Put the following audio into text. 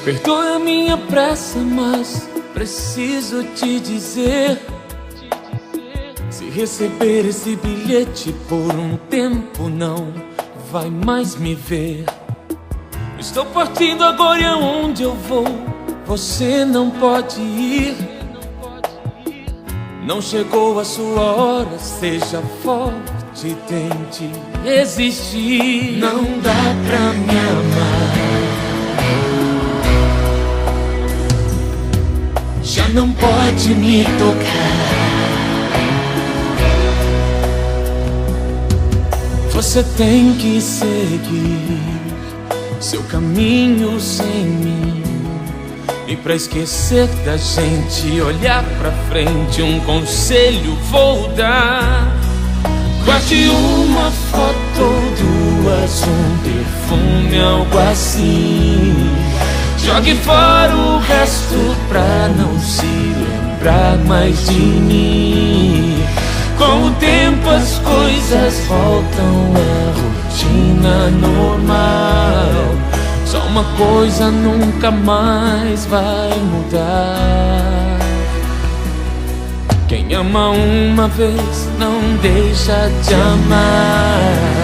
Perdoa a minha pressa, mas preciso te dizer: se receber esse bilhete por um tempo, não vai mais me ver. Estou partindo agora e aonde eu vou você não pode ir. Não chegou a sua hora, seja forte, tente resistir. Não dá pra me amar, já não pode me tocar. Você tem que seguir seu caminho sem mim. E pra esquecer da gente, olhar pra frente, um conselho vou dar: guarde uma foto ou duas, um perfume, algo assim. Jogue fora o resto pra não se lembrar mais de mim. Com o tempo as coisas voltam à rotina normal. Só uma coisa nunca mais vai mudar: quem ama uma vez não deixa de amar.